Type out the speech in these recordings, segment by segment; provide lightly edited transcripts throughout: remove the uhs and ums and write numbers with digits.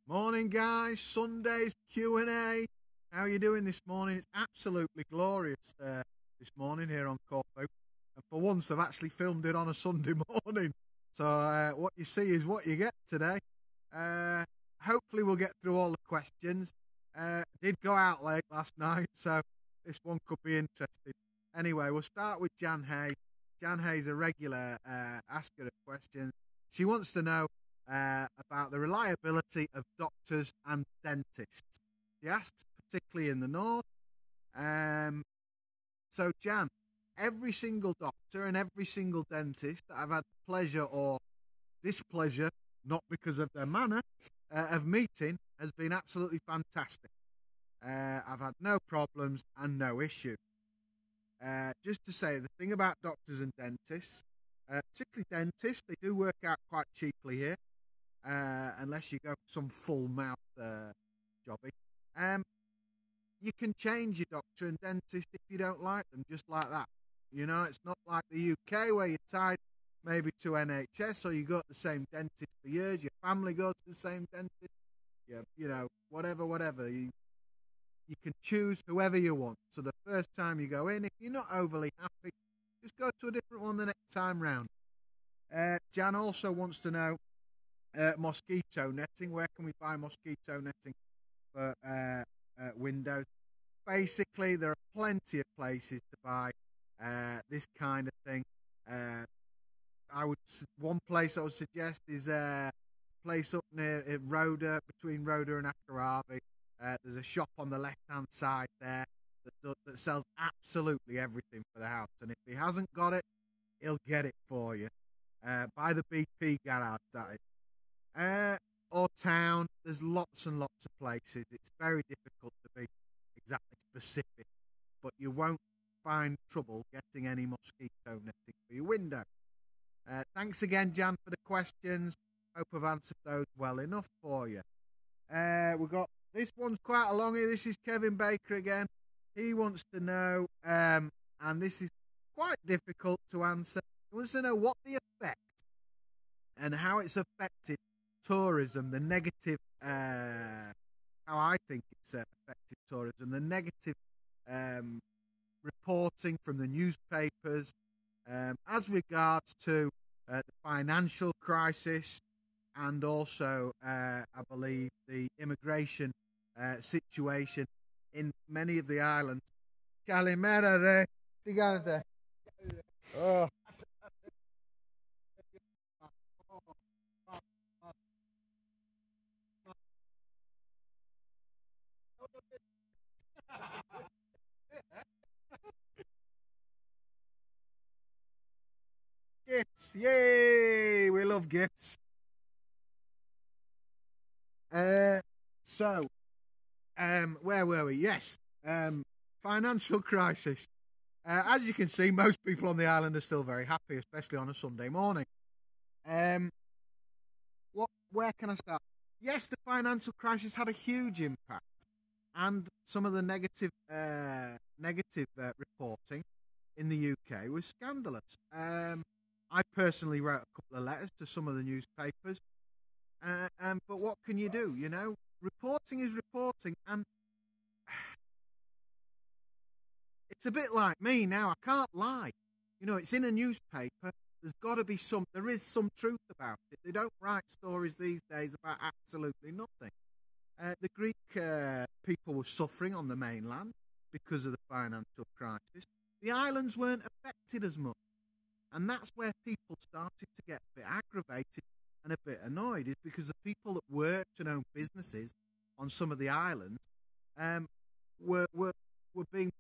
Morning, guys. Sunday's Q&A. How are you doing this morning? It's absolutely glorious this morning here on Corfu. And for once, I've actually filmed it on a Sunday morning. So what you see is what you get today. Hopefully we'll get through all the questions. Did go out late last night, so this one could be interesting. Anyway, we'll start with Jan Hay. Jan Hay's a regular asker of questions. She wants to know about the reliability of doctors and dentists. She asks particularly in the north. So Jan, every single doctor and every single dentist that I've had the pleasure or displeasure, not because of their manner, of meeting has been absolutely fantastic. I've had no problems and no issue. Just to say, the thing about doctors and dentists, particularly dentists, they do work out quite cheaply here, unless you go for some full mouth jobby. You can change your doctor and dentist if you don't like them, just like that. You know, it's not like the UK where you're tied maybe to NHS or you go to the same dentist for years, your family goes to the same dentist, you know, whatever. You can choose whoever you want. So the first time you go in, if you're not overly happy, just go to a different one the next time round. Jan also wants to know mosquito netting. Where can we buy mosquito netting for windows? Basically, there are plenty of places to buy this kind of thing. One place I would suggest is a place up near Rhoda, between Rhoda and Akaravi. There's a shop on the left-hand side there that sells absolutely everything for the house. And if he hasn't got it, he'll get it for you. By the BP garage, that is. Or town, there's lots and lots of places. It's very difficult to be exactly specific, but you won't find trouble getting any mosquito netting for your window. Thanks again, Jan, for the questions. Hope I've answered those well enough for you. We've got, this one's quite a longie. This is Kevin Baker again. He wants to know, and this is quite difficult to answer. He wants to know what the effect and how it's affected tourism, the negative, how I think it's affected tourism, the negative reporting from the newspapers as regards to the financial crisis and also, I believe, the immigration situation in many of the islands. Calimera, re. Fíjate. Oh. Gifts, yay! We love gifts. So, where were we? Yes, financial crisis. As you can see, most people on the island are still very happy, especially on a Sunday morning. Where can I start? Yes, the financial crisis had a huge impact, and some of the negative reporting in the UK was scandalous. I personally wrote a couple of letters to some of the newspapers, but what can you do? You know, reporting is reporting, and it's a bit like me now. I can't lie. You know, it's in a newspaper. There is some truth about it. They don't write stories these days about absolutely nothing. The Greek people were suffering on the mainland because of the financial crisis. The islands weren't affected as much. And that's where people started to get a bit aggravated and a bit annoyed, is because the people that worked and owned businesses on some of the islands were being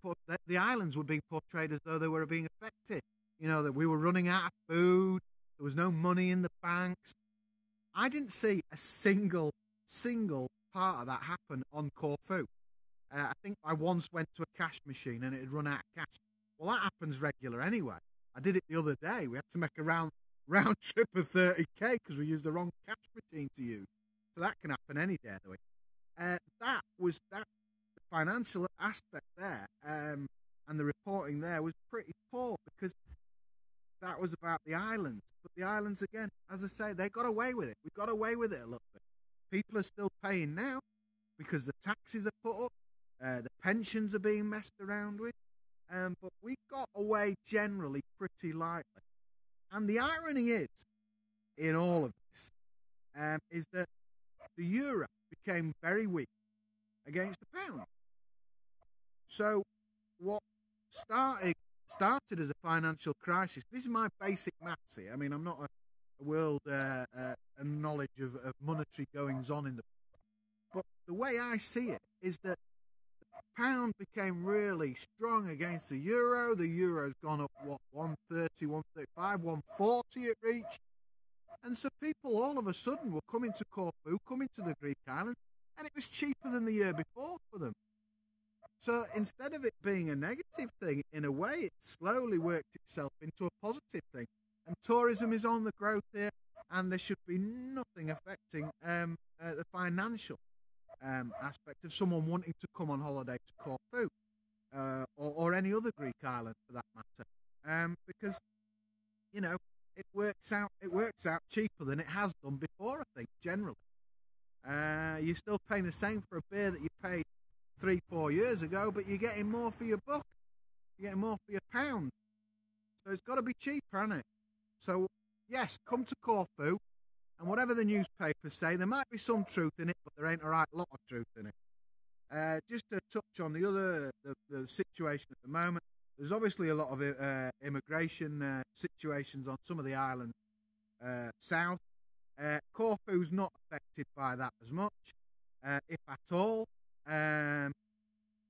the islands were being portrayed as though they were being affected. You know, that we were running out of food, there was no money in the banks. I didn't see a single part of that happen on Corfu. I think I once went to a cash machine and it had run out of cash. Well, that happens regular anyway. I did it the other day. We had to make a round trip of 30k because we used the wrong cash machine to use. So that can happen any day of the week. The financial aspect there, and the reporting there was pretty poor because that was about the islands. But the islands, again, as I say, they got away with it. We got away with it a little bit. people are still paying now because the taxes are put up, the pensions are being messed around with, but we got away generally pretty lightly. And the irony is, in all of this, is that the euro became very weak against the pound. So what started as a financial crisis, this is my basic maths here. I mean, I'm not a world knowledge of monetary goings on in the, but the way I see it is that the pound became really strong against the euro. The euro's gone up, what, 130, 135, 140 it reached. And so people all of a sudden were coming to Corfu, coming to the Greek islands, and it was cheaper than the year before for them. So instead of it being a negative thing, in a way, it slowly worked itself into a positive thing. And tourism is on the growth here, and there should be nothing affecting the financial aspect of someone wanting to come on holiday to Corfu or any other Greek island for that matter, because you know it works out cheaper than it has done before. I think generally, you're still paying the same for a beer that you paid 3-4 years ago, but you're getting more for your buck. You're getting more for your pound. So it's got to be cheaper, hasn't it? So yes, come to Corfu, and whatever the newspapers say, there might be some truth in it, but there ain't a right lot of truth in it. Just to touch on the situation at the moment, there's obviously a lot of immigration situations on some of the islands south. Corfu's not affected by that as much, if at all.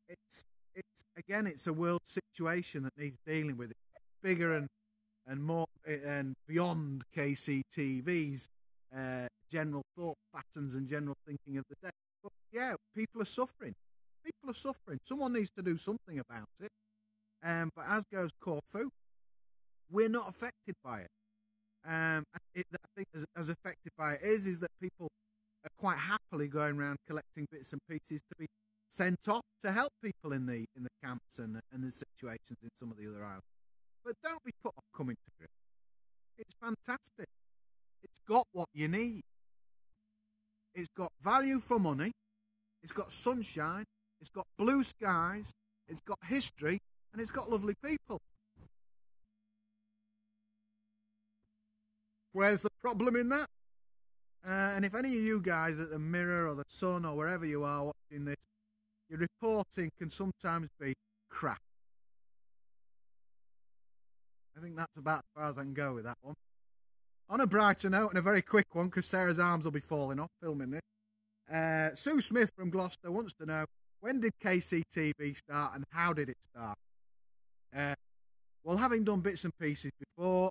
It's a world situation that needs dealing with. It's bigger and more and beyond KCTV's general thought patterns and general thinking of the day. But yeah, people are suffering. People are suffering. Someone needs to do something about it. But as goes Corfu, we're not affected by it. I think as affected by it is that people are quite happily going around collecting bits and pieces to be sent off to help people in the camps and the situations in some of the other islands. But don't be put off coming to Greece. It's fantastic. It's got what you need. It's got value for money. It's got sunshine. It's got blue skies. It's got history. And it's got lovely people. Where's the problem in that? And if any of you guys at the Mirror or the Sun or wherever you are watching this, your reporting can sometimes be crap. I think that's about as far as I can go with that one. On a brighter note, and a very quick one, because Sarah's arms will be falling off filming this. Sue Smith from Gloucester wants to know, when did KCTV start and how did it start? Well, having done bits and pieces before,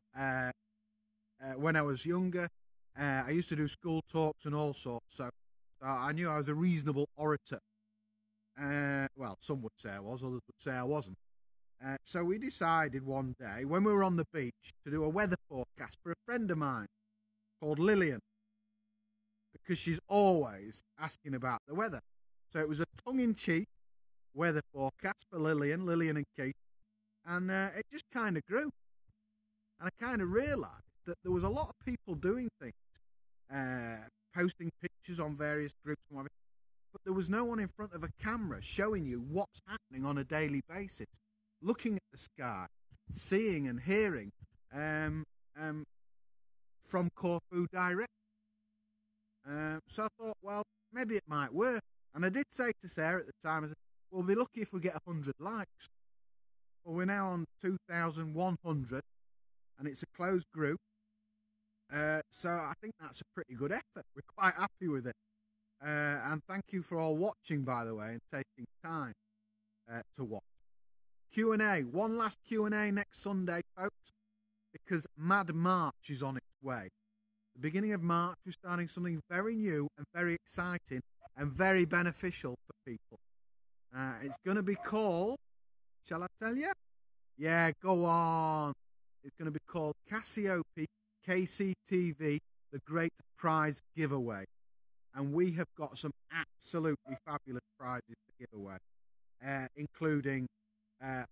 when I was younger, I used to do school talks and all sorts, so I knew I was a reasonable orator. Well, some would say I was, others would say I wasn't. So we decided one day, when we were on the beach, to do a weather forecast for a friend of mine called Lillian, because she's always asking about the weather. So it was a tongue-in-cheek weather forecast for Lillian and Keith, and it just kind of grew. And I kind of realised that there was a lot of people doing things, posting pictures on various groups and whatever, but there was no one in front of a camera showing you what's happening on a daily basis, looking at the sky, seeing and hearing from Corfu direct. So I thought, well, maybe it might work. And I did say to Sarah at the time, I said, we'll be lucky if we get 100 likes. Well, we're now on 2,100, and it's a closed group. So I think that's a pretty good effort. We're quite happy with it. And thank you for all watching, by the way, and taking time to watch. Q&A. One last Q&A next Sunday, folks, because Mad March is on its way. The beginning of March, we're starting something very new and very exciting and very beneficial for people. It's going to be called, shall I tell you? Yeah, go on. It's going to be called Kassiopi KCTV, the Great Prize Giveaway. And we have got some absolutely fabulous prizes to give away, including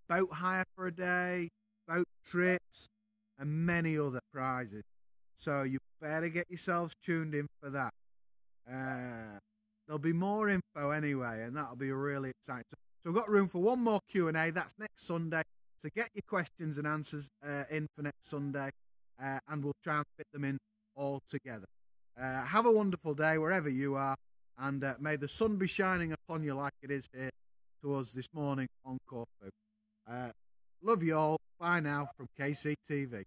boat hire for a day, boat trips, and many other prizes. So you better get yourselves tuned in for that. There'll be more info anyway, and that'll be really exciting. So we've got room for one more Q&A. That's next Sunday. So get your questions and answers in for next Sunday, and we'll try and fit them in all together. Have a wonderful day wherever you are, and may the sun be shining upon you like it is here to us this morning on Corfu. Love you all. Bye now from KCTV.